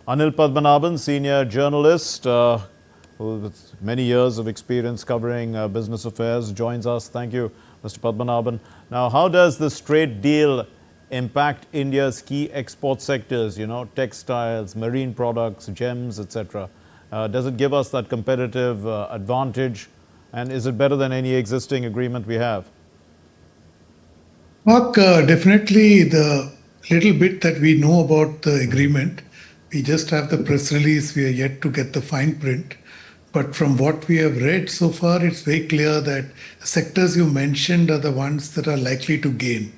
Anil Padmanabhan, senior journalist with many years of experience covering business affairs, joins us. Thank you, Mr. Padmanabhan. Now, how does this trade deal impact India's key export sectors, textiles, marine products, gems, etc.? Does it give us that competitive advantage? And is it better than any existing agreement we have? Mark, definitely the little bit that we know about the agreement, we just have the press release, we are yet to get the fine print. But from what we have read so far, it's very clear that the sectors you mentioned are the ones that are likely to gain.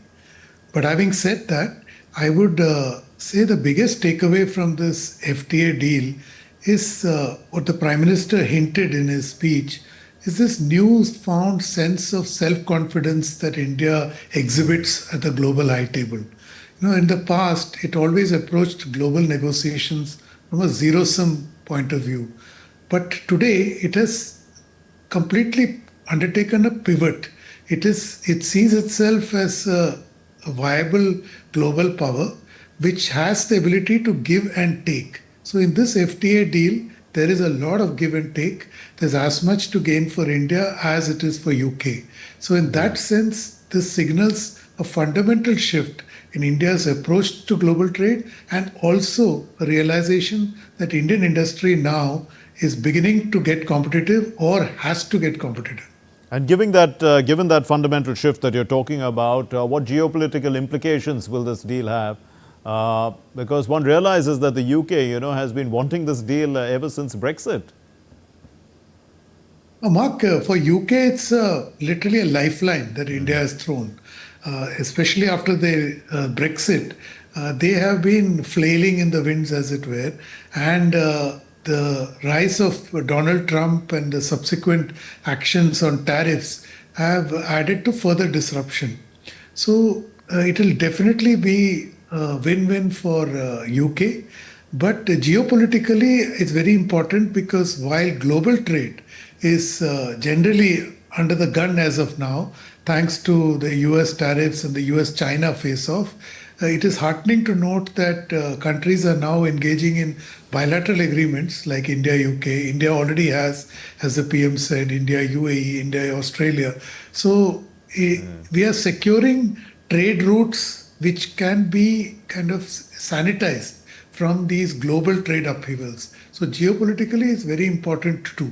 But having said that, I would say the biggest takeaway from this FTA deal is what the Prime Minister hinted in his speech is this newfound sense of self-confidence that India exhibits at the global high table. In the past, it always approached global negotiations from a zero-sum point of view. But today, it has completely undertaken a pivot. It sees itself as a viable global power which has the ability to give and take. So in this FTA deal, there is a lot of give and take. There's as much to gain for India as it is for UK. So in that sense, this signals a fundamental shift in India's approach to global trade and also a realization that Indian industry now is beginning to get competitive or has to get competitive. And given that fundamental shift that you're talking about, what geopolitical implications will this deal have? Because one realizes that the UK, has been wanting this deal ever since Brexit. Mark, for UK, it's literally a lifeline that India has thrown, especially after the Brexit. They have been flailing in the winds, as it were, and the rise of Donald Trump and the subsequent actions on tariffs have added to further disruption. So it will definitely be a win-win for UK. But geopolitically, it's very important because while global trade is generally under the gun as of now, thanks to the US tariffs and the US-China face-off, it is heartening to note that countries are now engaging in bilateral agreements like India-UK. India already has, as the PM said, India-UAE, India-Australia. So we are securing trade routes which can be kind of sanitized from these global trade upheavals. So geopolitically, it's very important too.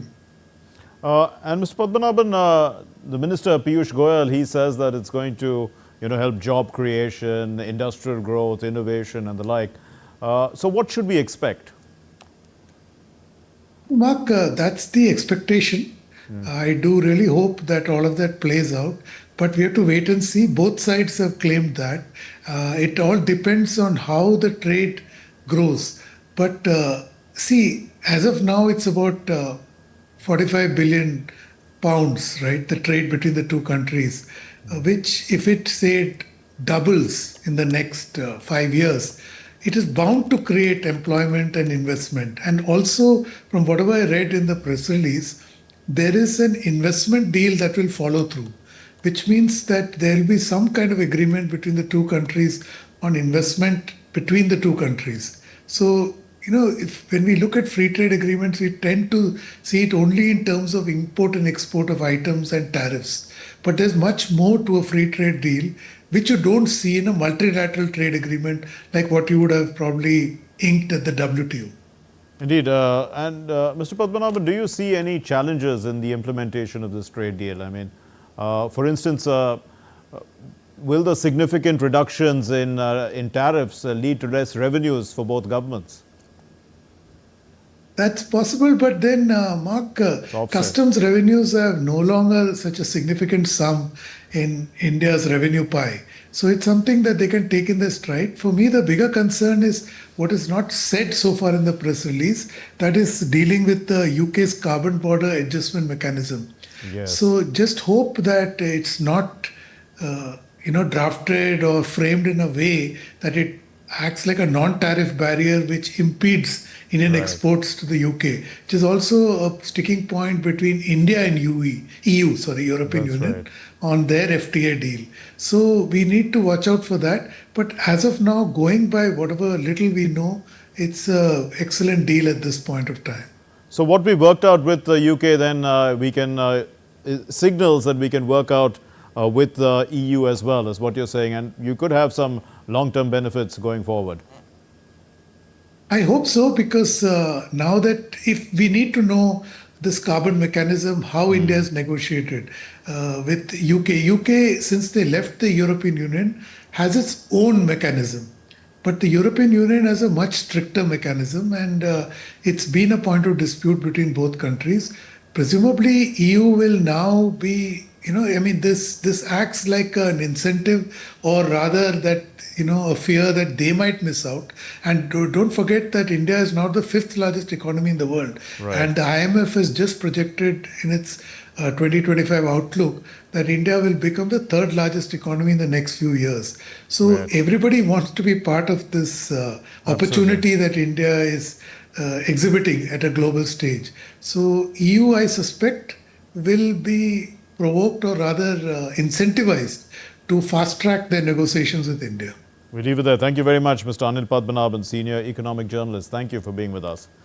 And Mr. Padmanabhan, the Minister Piyush Goyal, he says that it's going to help job creation, industrial growth, innovation and the like. So what should we expect? Mark, that's the expectation. I do really hope that all of that plays out. But we have to wait and see. Both sides have claimed that. It all depends on how the trade grows. But see, as of now, it's about 45 billion pounds, right? The trade between the two countries, which if it, say, doubles in the next 5 years, it is bound to create employment and investment. And also, from whatever I read in the press release, there is an investment deal that will follow through, which means that there will be some kind of agreement between the two countries on investment between the two countries. So, when we look at free trade agreements, we tend to see it only in terms of import and export of items and tariffs. But there's much more to a free trade deal, which you don't see in a multilateral trade agreement like what you would have probably inked at the WTO. Indeed. And Mr. Padmanabhan, do you see any challenges in the implementation of this trade deal? I mean, for instance, will the significant reductions in tariffs lead to less revenues for both governments? That's possible, but then, Mark, customs revenues are no longer such a significant sum in India's revenue pie. So it's something that they can take in their stride. For me, the bigger concern is what is not said so far in the press release, that is dealing with the UK's carbon border adjustment mechanism. Yes. So just hope that it's not, drafted or framed in a way that it acts like a non-tariff barrier which impedes Indian exports to the UK, which is also a sticking point between India and European Union, on their FTA deal. So we need to watch out for that. But as of now, going by whatever little we know, it's an excellent deal at this point of time. So what we worked out with the UK, then we can signals that we can work out with the EU as well, is what you're saying, and you could have some long-term benefits going forward. I hope so, because now that if we need to know this carbon mechanism, how India has negotiated with UK. UK, since they left the European Union, has its own mechanism. But the European Union has a much stricter mechanism, and it's been a point of dispute between both countries. Presumably, EU will now be, I mean, this acts like an incentive, or rather that, a fear that they might miss out. And don't forget that India is now the fifth largest economy in the world. Right. And the IMF has just projected in its 2025 outlook that India will become the third largest economy in the next few years. So Right. everybody wants to be part of this opportunity that India is exhibiting at a global stage. So EU, I suspect, will be provoked, or rather incentivized, to fast track their negotiations with India. We leave it there. Thank you very much, Mr. Anil Padmanabhan, Senior Economic Journalist. Thank you for being with us.